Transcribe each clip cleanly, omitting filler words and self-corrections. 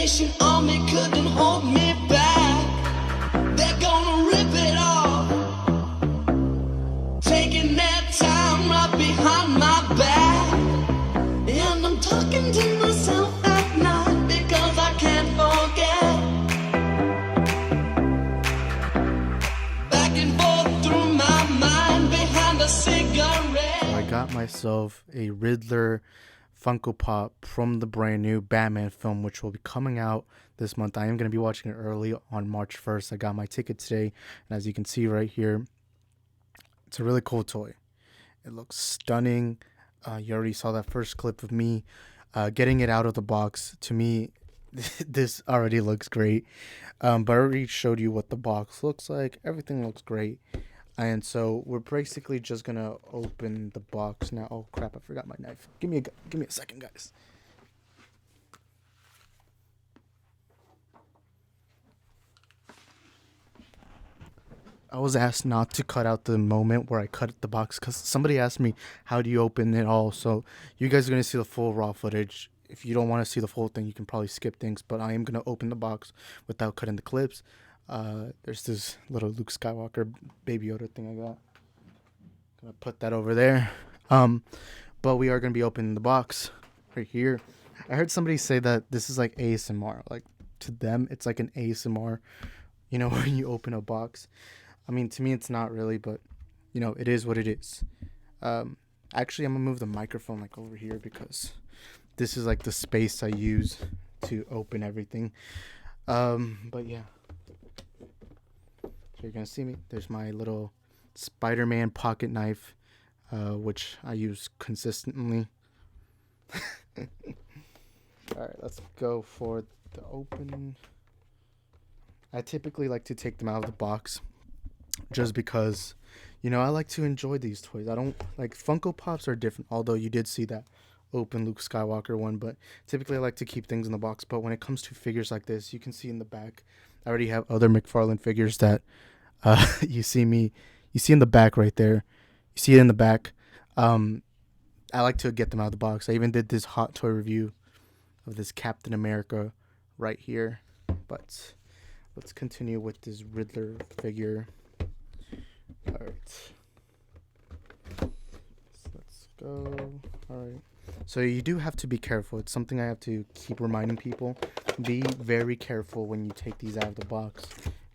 Determination on me couldn't hold me back. They're gonna rip it off, taking their time right behind my back. And I'm talking to myself at night because I can't forget. Back and forth through my mind behind a cigarette. I got myself a Riddler Funko Pop from the brand new Batman film, which will be coming out this month. I am going to be watching it early on March 1st. I got my ticket today, and as you can see right here, it's a really cool toy. It looks stunning. You already saw that first clip of me getting it out of the box. To me, this already looks great. But I already showed you what the box looks like. Everything looks great. And so we're basically just gonna open the box now. Oh crap! I forgot my knife. Give me a second, guys. I was asked not to cut out the moment where I cut the box because somebody asked me how do you open it all. So you guys are gonna see the full raw footage. If you don't want to see the full thing, you can probably skip things. But I am gonna open the box without cutting the clips. There's this little Luke Skywalker Baby Yoda thing I got. Gonna put that over there. But we are gonna be opening the box right here. I heard somebody say that this is like ASMR. Like to them, it's like an ASMR. You know, when you open a box. I mean, to me, it's not really, but you know, it is what it is. Actually, I'm gonna move the microphone like over here because this is like the space I use to open everything. But yeah. So you're going to see me. There's my little Spider-Man pocket knife, which I use consistently. Alright, let's go for the opening. I typically like to take them out of the box just because, you know, I like to enjoy these toys. I don't, like, Funko Pops are different, although you did see that open Luke Skywalker one, but typically I like to keep things in the box. But when it comes to figures like this, you can see in the back, I already have other McFarlane figures that you see in the back right there. You see it in the back. I like to get them out of the box. I even did this hot toy review of this Captain America right here. But let's continue with this Riddler figure. Alright. Let's go. Alright. So you do have to be careful. It's something I have to keep reminding people. Be very careful when you take these out of the box.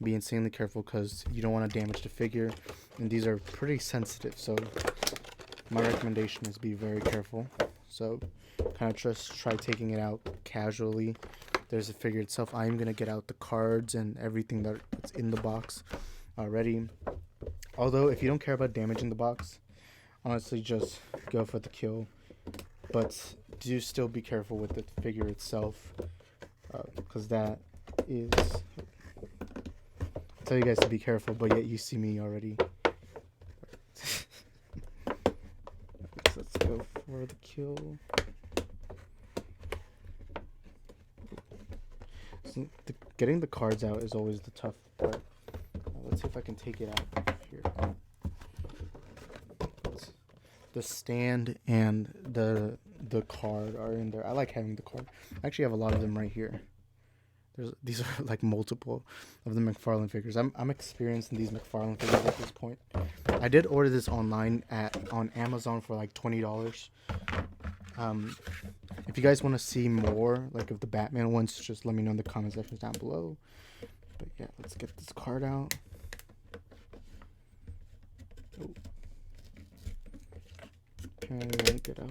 Be insanely careful because you don't want to damage the figure. And these are pretty sensitive. So my recommendation is be very careful. So kind of just try taking it out casually. There's the figure itself. I am going to get out the cards and everything that's in the box already. Although if you don't care about damaging the box, honestly just go for the kill. But do still be careful with the figure itself, because that is... I tell you guys to be careful, but yet you see me already. Let's go for the kill. So getting the cards out is always the tough part. Let's see if I can take it out here. The stand and the card are in there. I like having the card. I actually have a lot of them right here. These are like multiple of the McFarlane figures. I'm experienced in these McFarlane figures at this point. I did order this online on Amazon for like $20. If you guys want to see more like of the Batman ones, just let me know in the comment sections down below. But yeah, let's get this card out. Oh. Okay, get out.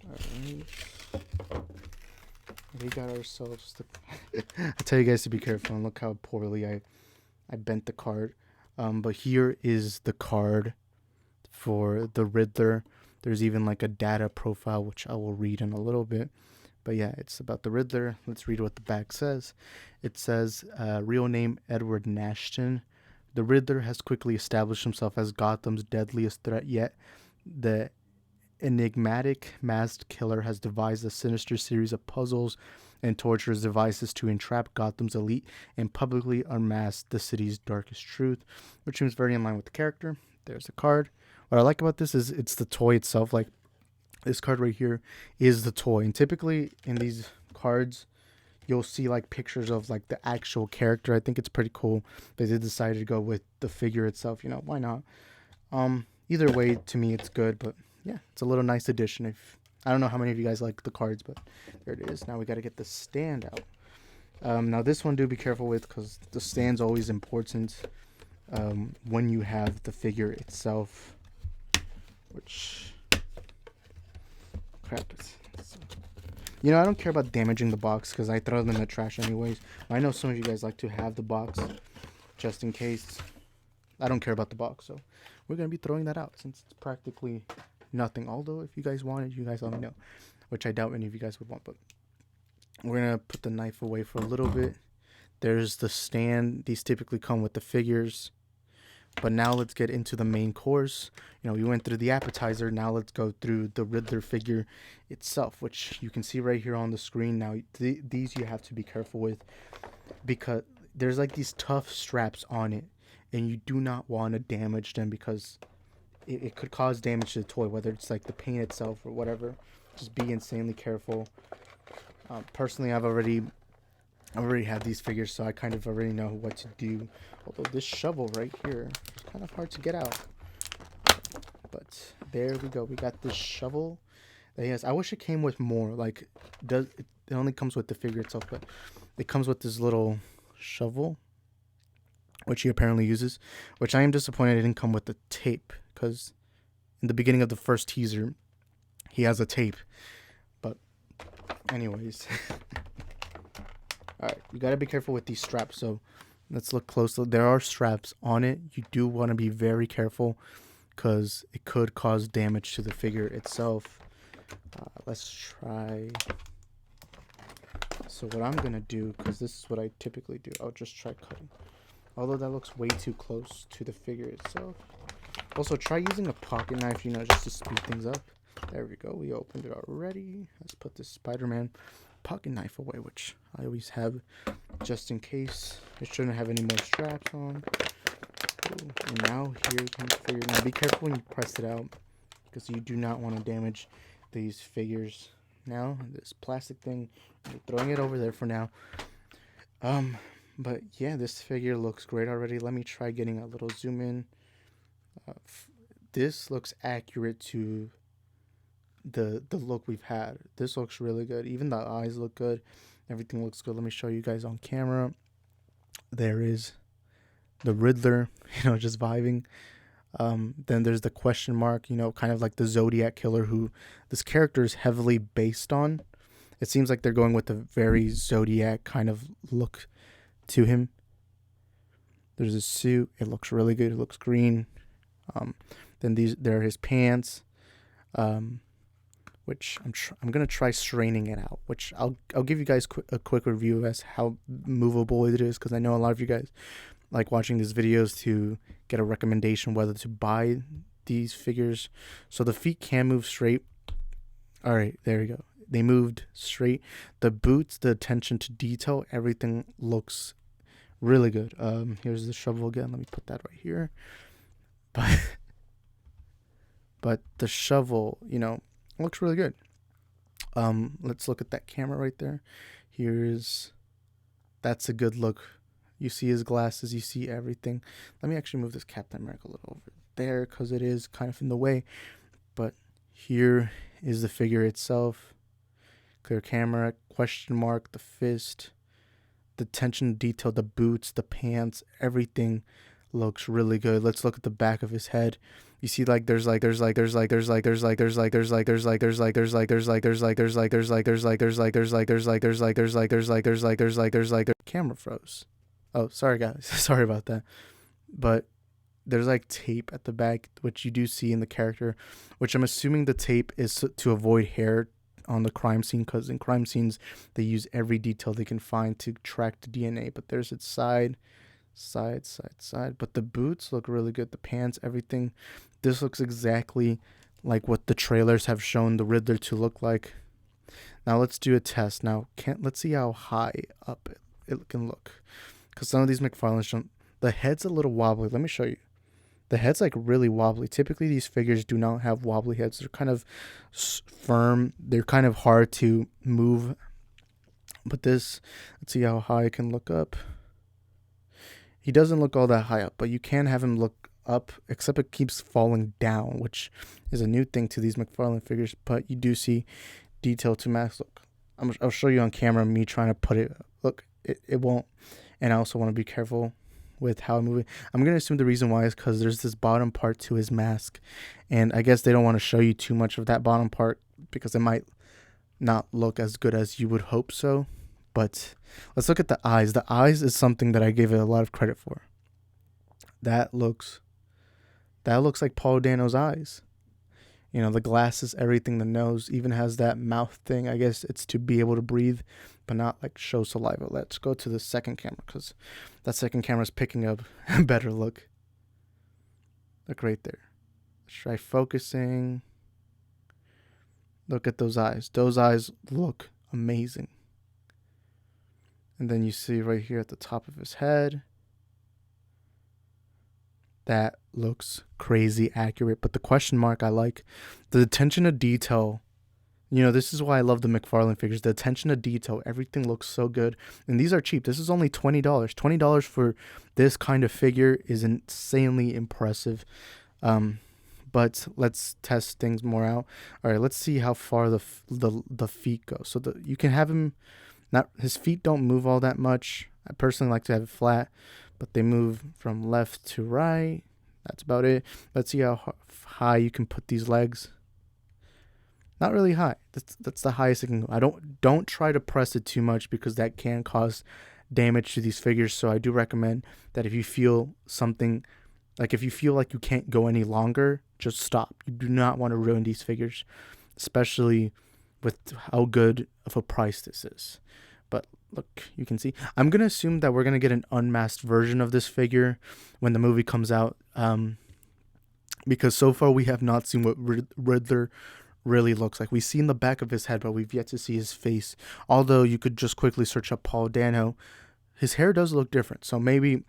Alright. We got ourselves the... I tell you guys to be careful and look how poorly I bent the card. But here is the card for the Riddler. There's even like a data profile, which I will read in a little bit. But yeah, it's about the Riddler. Let's read what the back says. It says, real name Edward Nashton. The Riddler has quickly established himself as Gotham's deadliest threat, yet the enigmatic masked killer has devised a sinister series of puzzles and torturous devices to entrap Gotham's elite and publicly unmask the city's darkest truth, which seems very in line with the character. There's the card. What I like about this is it's the toy itself. Like, This card right here is the toy, and typically in these cards you'll see like pictures of like the actual character. I think it's pretty cool that they decided to go with the figure itself. Why not? Either way, to me it's good, but yeah, it's a little nice addition. If I don't know how many of you guys like the cards, but there it is. Now we got to get the stand out. Now this one, do be careful with, because the stand's always important when you have the figure itself, which crap is. I don't care about damaging the box because I throw them in the trash anyways. I know some of you guys like to have the box just in case. I don't care about the box, so we're going to be throwing that out since it's practically nothing. Although if you guys want it, you guys let me know, which I doubt any of you guys would want, but we're going to put the knife away for a little bit. There's the stand. These typically come with the figures. But now let's get into the main course. We went through the appetizer. Now let's go through the Riddler figure itself, which you can see right here on the screen. Now, these you have to be careful with because there's like these tough straps on it, and you do not want to damage them because it could cause damage to the toy, whether it's like the paint itself or whatever. Just be insanely careful. Personally, I've already have these figures, so I kind of already know what to do. Although this shovel right here is kind of hard to get out. But there we go. We got this shovel. Yes, I wish it came with more. Like, it only comes with the figure itself, but it comes with this little shovel, which he apparently uses. Which I am disappointed it didn't come with the tape, because in the beginning of the first teaser, he has a tape. But anyways. Alright, you gotta be careful with these straps, so let's look closely. There are straps on it. You do want to be very careful because it could cause damage to the figure itself. Let's try. So what I'm gonna do, because this is what I typically do, I'll just try cutting. Although that looks way too close to the figure itself. Also, try using a pocket knife, just to speed things up. There we go. We opened it already. Let's put this Spider-Man pocket knife away, which I always have just in case. It shouldn't have any more straps on. Ooh, and now here comes the figure. Now be careful when you press it out because you do not want to damage these figures. Now this plastic thing, we're throwing it over there for now. But yeah, this figure looks great already. Let me try getting a little zoom in. This looks accurate to the look we've had. This looks really good. Even the eyes look good. Everything looks good. Let me show you guys on camera. There is the Riddler, just vibing. Then there's the question mark, kind of like the Zodiac killer who this character is heavily based on. It seems like they're going with a very Zodiac kind of look to him. There's a suit. It looks really good. It looks green. Then there are his pants. Which I'm gonna try straining it out. Which I'll give you guys a quick review as how movable it is, because I know a lot of you guys like watching these videos to get a recommendation whether to buy these figures. So the feet can move straight. All right, there you go. They moved straight. The boots, the attention to detail, everything looks really good. Here's the shovel again. Let me put that right here. But the shovel, looks really good. Let's look at that camera right there. That's a good look. You see his glasses, you see everything. Let me actually move this Captain America a little over there because it is kind of in the way. But here is the figure itself. Clear camera, question mark, the fist, the attention to detail, the boots, the pants, everything looks really good. Let's look at the back of his head. You see, there's camera froze. Oh, sorry guys, sorry about that. But there's tape at the back, which you do see in the character, which I'm assuming the tape is to avoid hair on the crime scene, because in crime scenes they use every detail they can find to track the DNA. But there's its side. But the boots look really good. The pants, everything. This looks exactly like what the trailers have shown the Riddler to look like. Now let's do a test. Let's see how high up it can look, because some of these McFarlane's don't. The head's a little wobbly. Let me show you. The head's like really wobbly. Typically, these figures do not have wobbly heads. They're kind of firm. They're kind of hard to move. But this, let's see how high I can look up. He doesn't look all that high up, but you can have him look up, except it keeps falling down, which is a new thing to these McFarlane figures. But you do see detail to max. Look, I'll show you on camera me trying to put it. Look, it won't. And I also want to be careful with how I move it. I'm going to assume the reason why is because there's this bottom part to his mask. And I guess they don't want to show you too much of that bottom part because it might not look as good as you would hope so. But let's look at the eyes. The eyes is something that I gave it a lot of credit for. That looks like Paul Dano's eyes. You know, the glasses, everything, the nose, even has that mouth thing. I guess it's to be able to breathe, but not like show saliva. Let's go to the second camera because that second camera is picking up a better look. Look right there. Let's try focusing. Look at those eyes. Those eyes look amazing. And then you see right here at the top of his head. That looks crazy accurate. But the question mark I like. The attention to detail. You know, this is why I love the McFarlane figures. The attention to detail. Everything looks so good. And these are cheap. This is only $20. $20 for this kind of figure is insanely impressive. But let's test things more out. All right, let's see how far the feet go. So you can have him. Not his feet don't move all that much. I personally like to have it flat, but they move from left to right. That's about it. Let's see how high you can put these legs. Not really high. That's the highest it can go. Don't try to press it too much because that can cause damage to these figures. So I do recommend that if you feel something, like if you feel like you can't go any longer, just stop. You do not want to ruin these figures, especially with how good of a price this is. But look, you can see. I'm going to assume that we're going to get an unmasked version of this figure when the movie comes out. Because so far we have not seen what Riddler really looks like. We've seen the back of his head, but we've yet to see his face. Although you could just quickly search up Paul Dano. His hair does look different. So maybe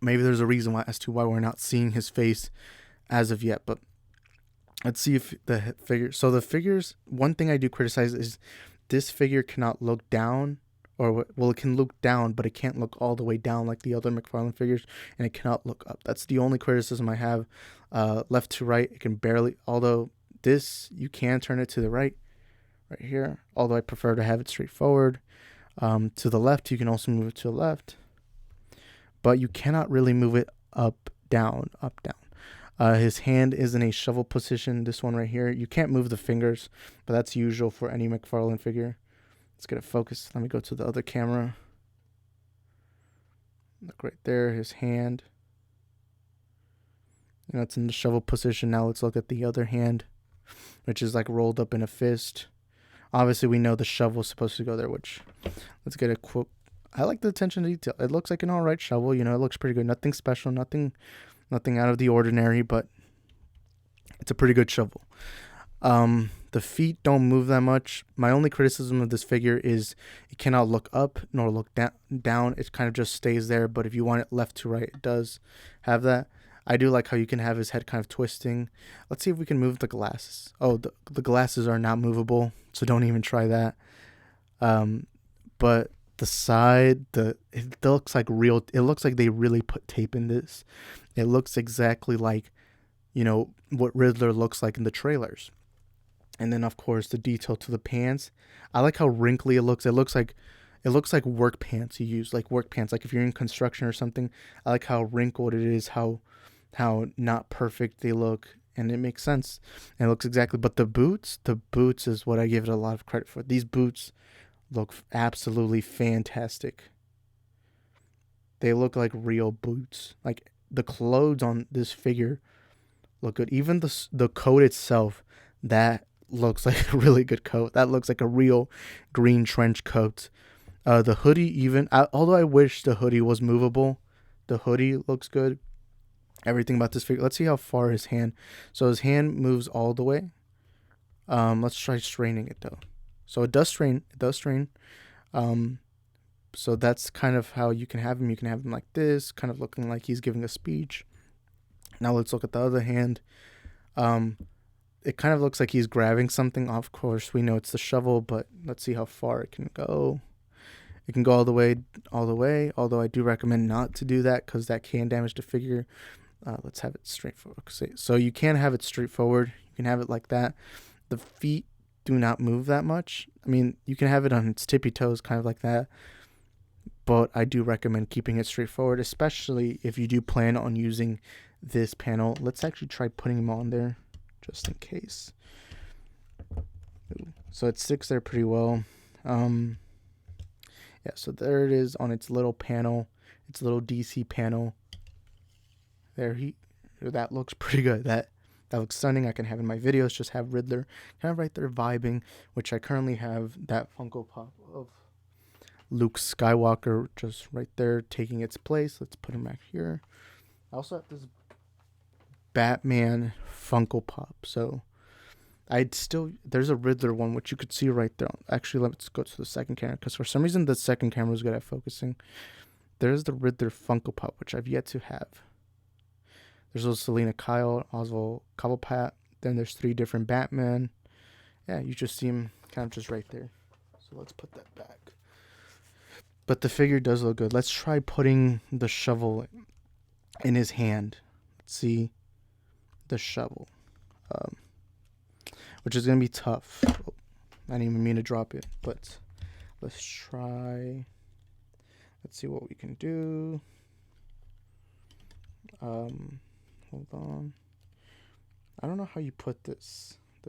there's a reason as to why we're not seeing his face as of yet. But let's see if the figure. So the figures, one thing I do criticize is this figure cannot look down, or well, it can look down, but it can't look all the way down like the other McFarlane figures, and it cannot look up. That's the only criticism I have. Left to right, it can barely, although this, you can turn it to the right here, although I prefer to have it straight forward. To the left, you can also move it to the left, but you cannot really move it up, down, up, down. His hand is in a shovel position. This one right here. You can't move the fingers, but that's usual for any McFarlane figure. Let's get it focused. Let me go to the other camera. Look right there, his hand. You know, it's in the shovel position. Now let's look at the other hand, which is like rolled up in a fist. Obviously, we know the shovel is supposed to go there, which, let's get a quote. I like the attention to detail. It looks like an all right shovel. You know, it looks pretty good. Nothing special, nothing out of the ordinary, but it's a pretty good shovel. The feet don't move that much. My only criticism of this figure is it cannot look up nor look down. It kind of just stays there, but if you want it left to right, it does have that. I do like how you can have his head kind of twisting. Let's see if we can move the glasses. Oh, the glasses are not movable, so don't even try that. But the side, it looks like real. It looks like they really put tape in this. It looks exactly like, you know, what Riddler looks like in the trailers. And then, of course, the detail to the pants. I like how wrinkly it looks. It looks like work pants you use, like work pants. Like if you're in construction or something. I like how wrinkled it is, how not perfect they look, and it makes sense. And it looks exactly. But the boots is what I give it a lot of credit for. These boots look absolutely fantastic. They look like real boots. Like the clothes on this figure look good. Even the coat itself, that looks like a really good coat. That looks like a real green trench coat. The hoodie, although I wish the hoodie was movable, the hoodie looks good. Everything about this figure. Let's see how far his hand. So his hand moves all the way. Let's try straining it though. So it does strain. So that's kind of how you can have him. You can have him like this, kind of looking like he's giving a speech. Now let's look at the other hand. It kind of looks like he's grabbing something. Of course, we know it's the shovel, but let's see how far it can go. It can go all the way, although I do recommend not to do that because that can damage the figure. Let's have it straightforward. So you can have it straightforward. You can have it like that. The feet do not move that much. I mean, you can have it on its tippy toes, kind of like that. But I do recommend keeping it straightforward, especially if you do plan on using this panel. Let's actually try putting them on there just in case. So it sticks there pretty well. Yeah, so there it is on its little panel, its little DC panel. That looks pretty good. That looks stunning. I can have in my videos, just have Riddler kind of right there vibing, which I currently have that Funko Pop of Luke Skywalker just right there taking its place. Let's put him back here. I also have this Batman Funko Pop. So there's a Riddler one, which you could see right there. Actually, let's go to the second camera, because for some reason the second camera is good at focusing. There's the Riddler Funko Pop, which I've yet to have. There's also Selena Kyle, Oswald Cobblepot. Then there's 3 different Batman. Yeah, you just see him kind of just right there. So let's put that back. But the figure does look good. Let's try putting the shovel in his hand. Let's see the shovel. Which is going to be tough. Oh, I didn't even mean to drop it. But let's try. Let's see what we can do. Hold on. I don't know how you put the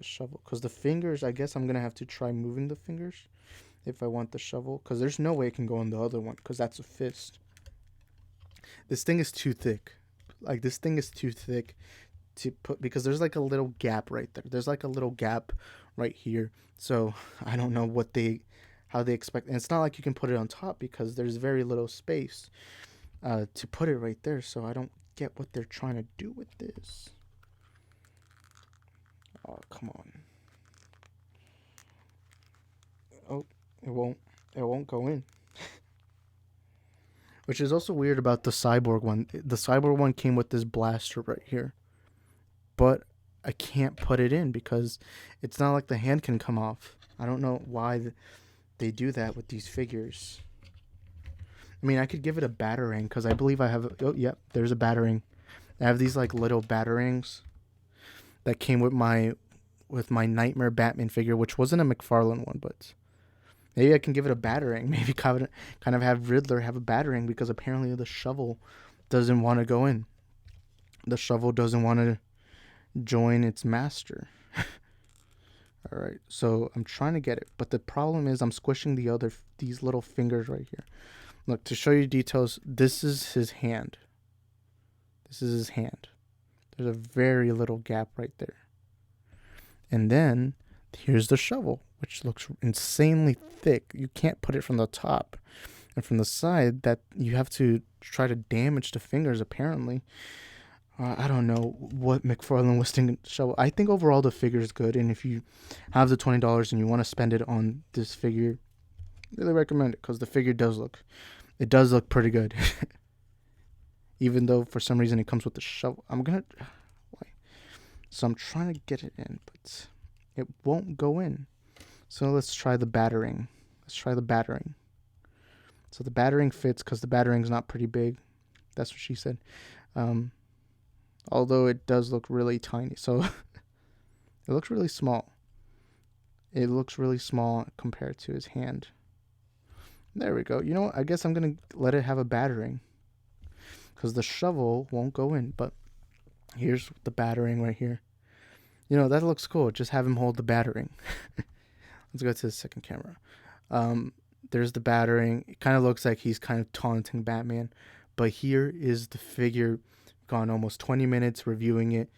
shovel. Because the fingers, I guess I'm going to have to try moving the fingers if I want the shovel. Because there's no way it can go on the other one. Because that's a fist. This thing is too thick. Like, this thing is too thick to put, because there's like a little gap right there. There's like a little gap right here. So I don't know how they expect. And it's not like you can put it on top because there's very little space to put it right there. So I don't get what they're trying to do with this. Oh, come on. Oh, it won't go in. Which is also weird about the Cyborg one. The Cyborg one came with this blaster right here. But I can't put it in because it's not like the hand can come off. I don't know why they do that with these figures. I mean, I could give it a batarang because I believe I have. Oh, yep, there's a batarang. I have these like little batarangs that came with my Nightmare Batman figure, which wasn't a McFarlane one, but maybe I can give it a batarang. Maybe kind of have Riddler have a batarang because apparently the shovel doesn't want to go in. The shovel doesn't want to join its master. All right, so I'm trying to get it, but the problem is I'm squishing these little fingers right here. Look, to show you details, this is his hand. This is his hand. There's a very little gap right there. And then here's the shovel, which looks insanely thick. You can't put it from the top and from the side. That you have to try to damage the fingers apparently. I don't know what McFarlane was thinking. Shovel. I think overall the figure is good, and if you have the $20 and you want to spend it on this figure, really recommend it because the figure does look pretty good. Even though for some reason it comes with the shovel. So I'm trying to get it in, but it won't go in. So let's try the batarang. So the batarang fits because the batarang's not pretty big. That's what she said. Although it does look really tiny. So it looks really small. It looks really small compared to his hand. There we go. You know what? I guess I'm going to let it have a batarang because the shovel won't go in. But here's the batarang right here. You know, that looks cool. Just have him hold the batarang. Let's go to the second camera. There's the batarang. It kind of looks like he's kind of taunting Batman. But here is the figure. Gone almost 20 minutes reviewing it.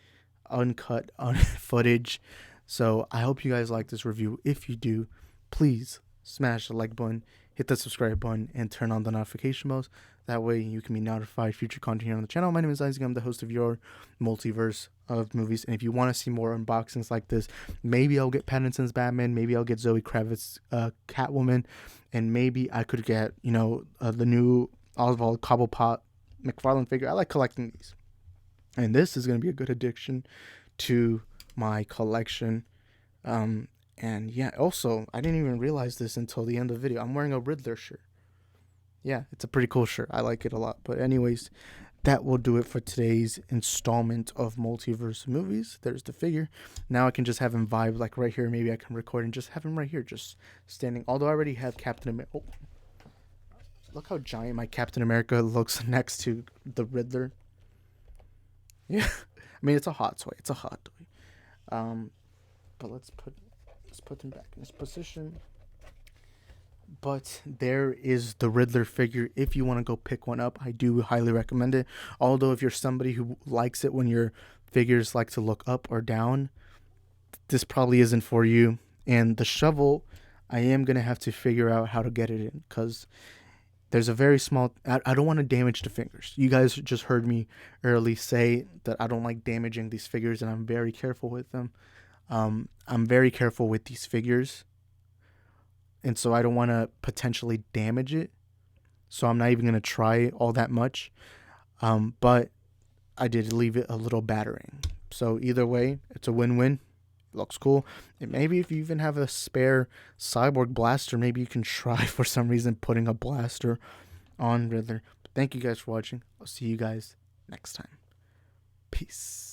Uncut footage. So I hope you guys like this review. If you do, please smash the like button, hit the subscribe button, and turn on the notification bells. That way you can be notified future content here on the channel. My name is Isaac. I'm the host of your Multiverse of movies. And if you want to see more unboxings like this, maybe I'll get Pattinson's Batman. Maybe I'll get Zoe Kravitz's Catwoman. And maybe I could get, the new Oswald Cobblepot McFarlane figure. I like collecting these. And this is going to be a good addition to my collection. And yeah, also, I didn't even realize this until the end of the video. I'm wearing a Riddler shirt. Yeah, it's a pretty cool shirt. I like it a lot. But anyways, that will do it for today's installment of Multiverse movies. There's the figure. Now I can just have him vibe like right here. Maybe I can record and just have him right here, just standing. Although I already have Captain America. Oh, look how giant my Captain America looks next to the Riddler. Yeah, I mean it's a hot toy. It's a hot toy. But let's put him back in his position. But there is the Riddler figure. If you want to go pick one up, I do highly recommend it. Although if you're somebody who likes it when your figures like to look up or down, this probably isn't for you. And the shovel, I am going to have to figure out how to get it in, because there's a very small... I don't want to damage the fingers. You guys just heard me early say that I don't like damaging these figures, and I'm very careful with them. I'm very careful with these figures, and so I don't want to potentially damage it. So I'm not even going to try all that much. But I did leave it a little battering. So either way, it's a win-win. It looks cool. And maybe if you even have a spare cyborg blaster, maybe you can try for some reason putting a blaster on Riddler. But thank you guys for watching. I'll see you guys next time. Peace.